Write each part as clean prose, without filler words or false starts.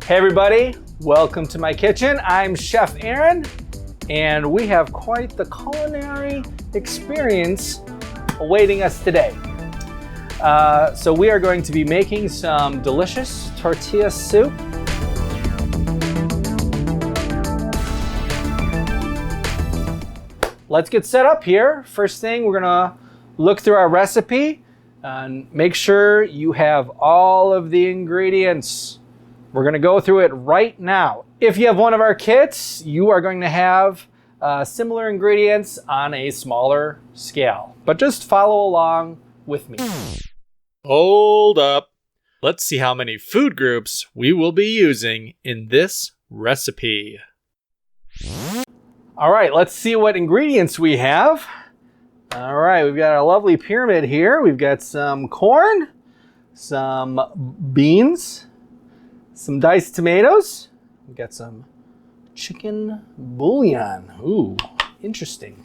Hey everybody, welcome to my kitchen. I'm Chef Aaron, and we have quite the culinary experience awaiting us today. So we are going to be making some delicious tortilla soup. Let's get set up here. First thing, we're gonna look through our recipe and make sure you have all of the ingredients. We're gonna go through it right now. If you have one of our kits, you are going to have similar ingredients on a smaller scale, but just follow along with me. Hold up. Let's see how many food groups we will be using in this recipe. All right, let's see what ingredients we have. All right, we've got our lovely pyramid here. We've got some corn, some beans, some diced tomatoes. We've got some chicken bouillon. Ooh, interesting.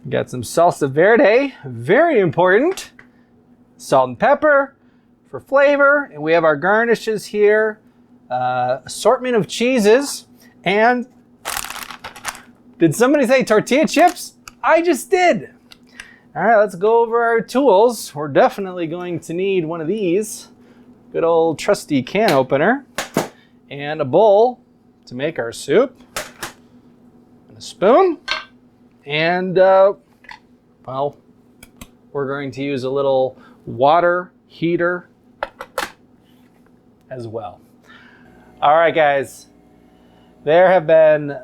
We've got some salsa verde, very important. Salt and pepper for flavor. And we have our garnishes here. Assortment of cheeses. And did somebody say tortilla chips? I just did. All right, let's go over our tools. We're definitely going to need one of these. Good old trusty can opener. And a bowl to make our soup. And a spoon. And, well, we're going to use a little water heater as well. All right, guys. There have been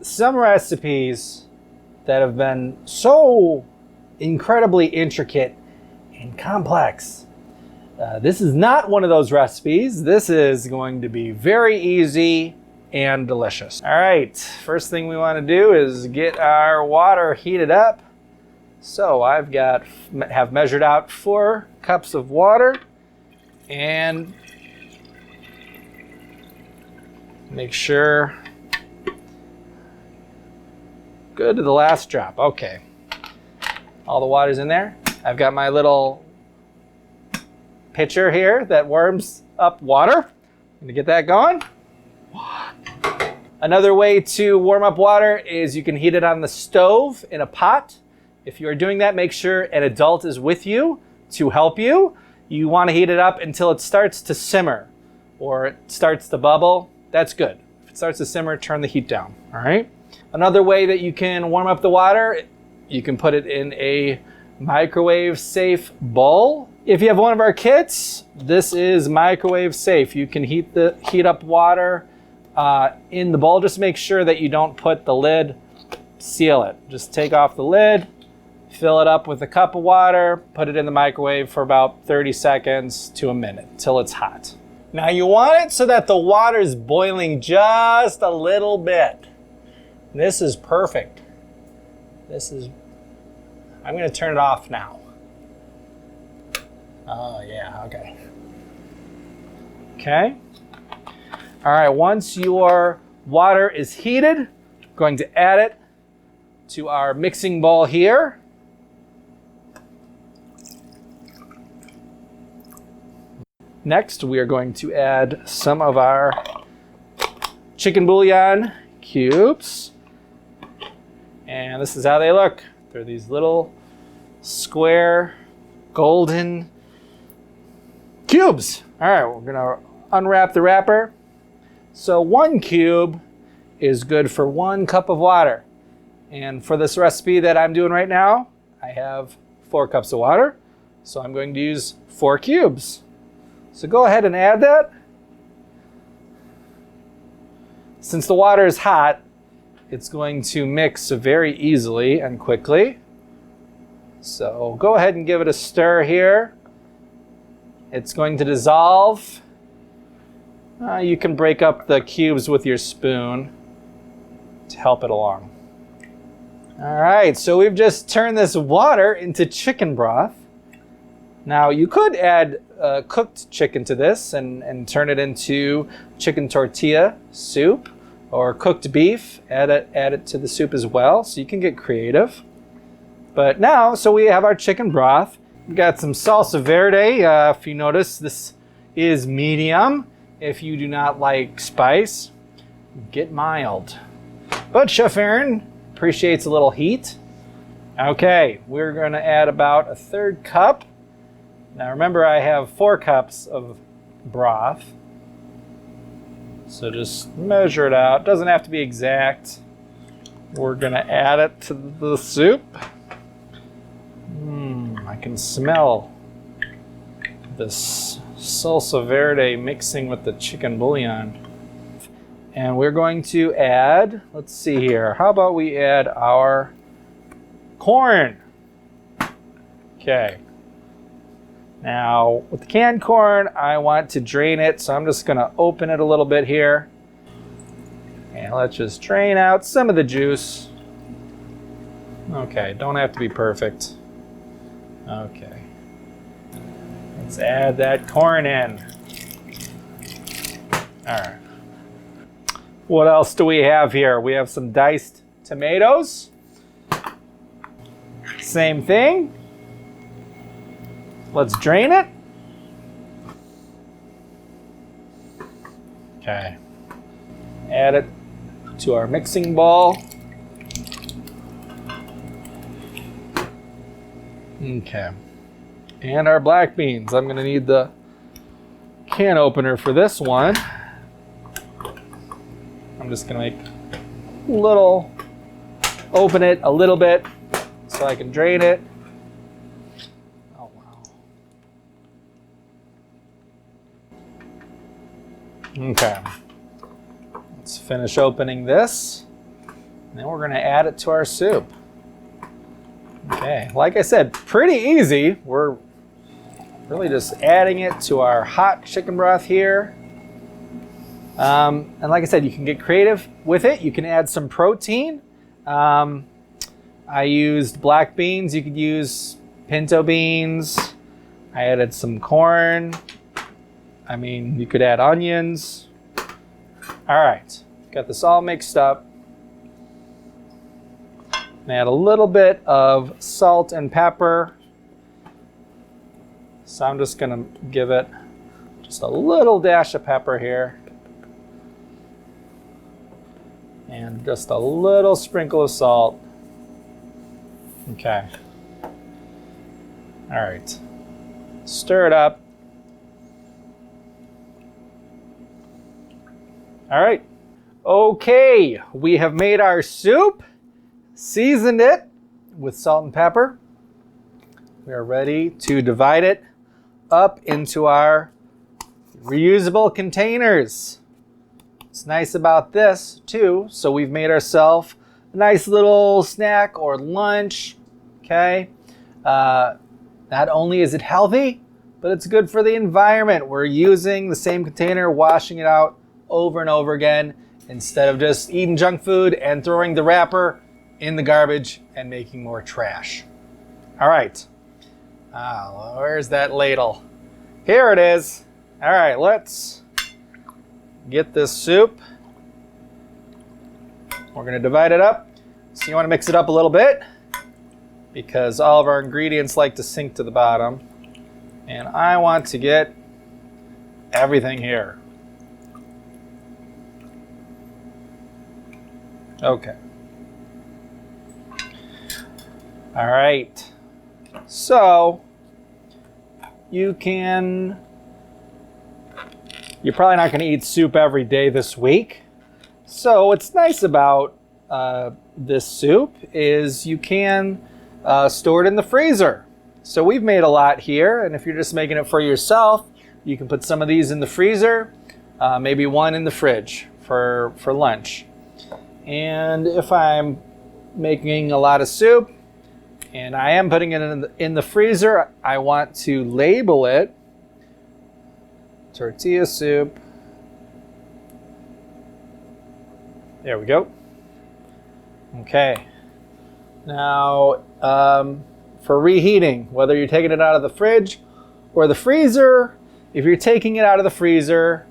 some recipes that have been so incredibly intricate and complex. This is not one of those recipes. This is going to be very easy and delicious. All right, first thing we want to do is get our water heated up. So have measured out 4 cups of water and make sure, good to the last drop. Okay, all the water's in there. I've got my little pitcher here that warms up water. I'm gonna get that going. Another way to warm up water is you can heat it on the stove in a pot. If you are doing that, make sure an adult is with you to help you. You want to heat it up until it starts to simmer or it starts to bubble. That's good. If it starts to simmer, turn the heat down, all right? Another way that you can warm up the water, you can put it in a microwave safe bowl. If you have one of our kits, this is microwave safe. You can heat up water in the bowl. Just make sure that you don't put the lid, seal it. Just take off the lid, fill it up with a cup of water, put it in the microwave for about 30 seconds to a minute till it's hot. Now you want it so that the water is boiling just a little bit. This is perfect. I'm gonna turn it off now. Oh yeah, okay. Okay. All right, once your water is heated, I'm going to add it to our mixing bowl here. Next, we are going to add some of our chicken bouillon cubes. And this is how they look. They're these little square golden cubes. All right, we're gonna unwrap the wrapper. So 1 cube is good for 1 cup of water. And for this recipe that I'm doing right now, I have 4 cups of water. So I'm going to use 4 cubes. So go ahead and add that. Since the water is hot, it's going to mix very easily and quickly. So go ahead and give it a stir here. It's going to dissolve. You can break up the cubes with your spoon to help it along. All right, so we've just turned this water into chicken broth. Now you could add cooked chicken to this and turn it into chicken tortilla soup, or cooked beef, add it to the soup as well, so you can get creative. But now, so we have our chicken broth. We've got some salsa verde. If you notice, this is medium. If you do not like spice, get mild. But Chef Aaron appreciates a little heat. Okay, we're going to add about 1/3 cup. Now remember, I have 4 cups of broth. So just measure it out. Doesn't have to be exact. We're going to add it to the soup. I can smell this salsa verde mixing with the chicken bouillon. And we're going to add, let's see here, how about we add our corn? Okay. Now, with the canned corn, I want to drain it, so I'm just going to open it a little bit here. And let's just drain out some of the juice. Okay, don't have to be perfect. Okay. Let's add that corn in. All right. What else do we have here? We have some diced tomatoes. Same thing. Let's drain it. Okay. Add it to our mixing bowl. Okay. And our black beans. I'm going to need the can opener for this one. I'm just going to make open it a little bit so I can drain it. Oh, wow. Okay. Let's finish opening this. And then we're going to add it to our soup. Okay, like I said, pretty easy. We're really just adding it to our hot chicken broth here. And like I said, you can get creative with it. You can add some protein. I used black beans. You could use pinto beans. I added some corn. I mean, you could add onions. All right, got this all mixed up. And add a little bit of salt and pepper. So I'm just going to give it just a little dash of pepper here. And just a little sprinkle of salt. Okay. All right. Stir it up. All right. Okay, we have made our soup. Seasoned it with salt and pepper. We are ready to divide it up into our reusable containers. What's nice about this too, so we've made ourselves a nice little snack or lunch, okay? Not only is it healthy, but it's good for the environment. We're using the same container, washing it out over and over again, instead of just eating junk food and throwing the wrapper in the garbage and making more trash. All right. Where's that ladle? Here it is. All right, let's get this soup. We're going to divide it up. So you want to mix it up a little bit because all of our ingredients like to sink to the bottom. And I want to get everything here. Okay. All right, so you're probably not going to eat soup every day this week. So what's nice about this soup is you can store it in the freezer. So we've made a lot here, and if you're just making it for yourself, you can put some of these in the freezer, maybe one in the fridge for lunch. And if I'm making a lot of soup, and I am putting it in the freezer, I want to label it Tortilla Soup. There we go. Okay. Now, for reheating, whether you're taking it out of the fridge or the freezer, if you're taking it out of the freezer,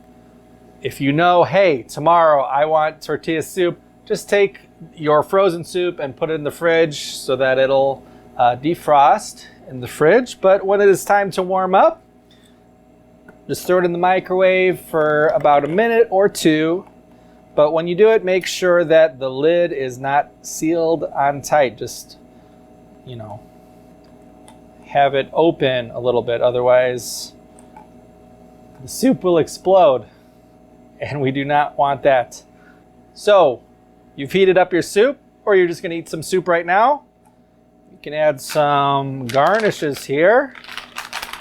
if you know, hey, tomorrow I want tortilla soup, just take your frozen soup and put it in the fridge so that it'll defrost in the fridge. But when it is time to warm up, Just throw it in the microwave for about a minute or two. But when you do it, make sure that the lid is not sealed on tight. Just, you know, have it open a little bit. Otherwise, the soup will explode. And we do not want that. So, you've heated up your soup, or you're just going to eat some soup right now. You can add some garnishes here.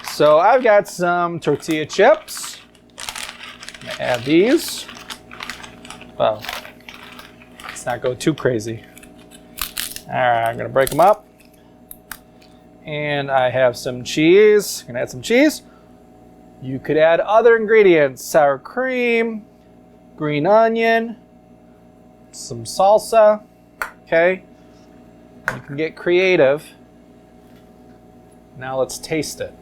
So I've got some tortilla chips. I'm going to add these. Well, let's not go too crazy. All right, I'm going to break them up. And I have some cheese. I'm going to add some cheese. You could add other ingredients: sour cream, green onion, some salsa. Okay, you can get creative. Now let's taste it.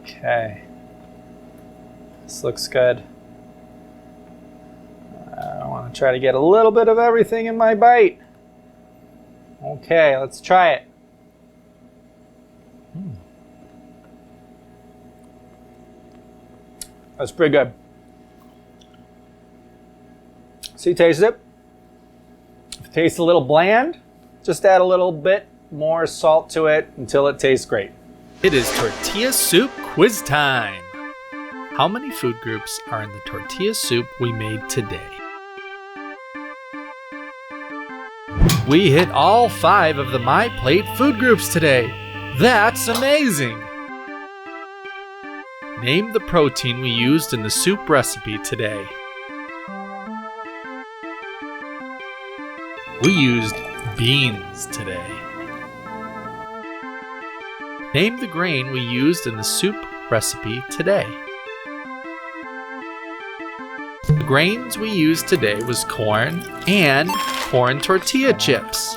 Okay, this looks good. I want to try to get a little bit of everything in my bite. Okay, let's try it. That's pretty good. So you taste it. If it tastes a little bland, just add a little bit more salt to it until it tastes great. It is tortilla soup quiz time. How many food groups are in the tortilla soup we made today? We hit all 5 of the My Plate food groups today. That's amazing! Name the protein we used in the soup recipe today. We used beans today. Name the grain we used in the soup recipe today. The grains we used today was corn and corn tortilla chips.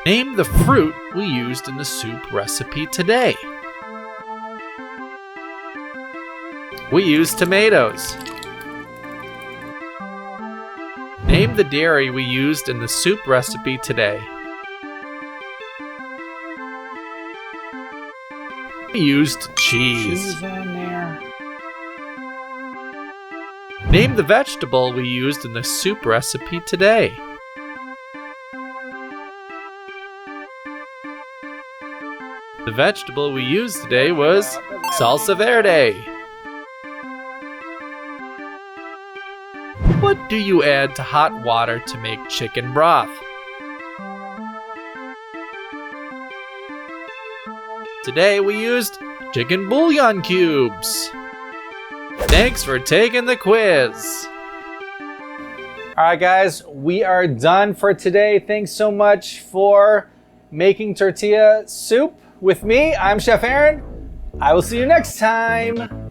Name the fruit we used in the soup recipe today. We used tomatoes. Name the dairy we used in the soup recipe today. We used cheese. On there. Name the vegetable we used in the soup recipe today. The vegetable we used today was salsa verde. What do you add to hot water to make chicken broth? Today we used chicken bouillon cubes. Thanks for taking the quiz. All right, guys, we are done for today. Thanks so much for making tortilla soup with me. I'm Chef Aaron. I will see you next time.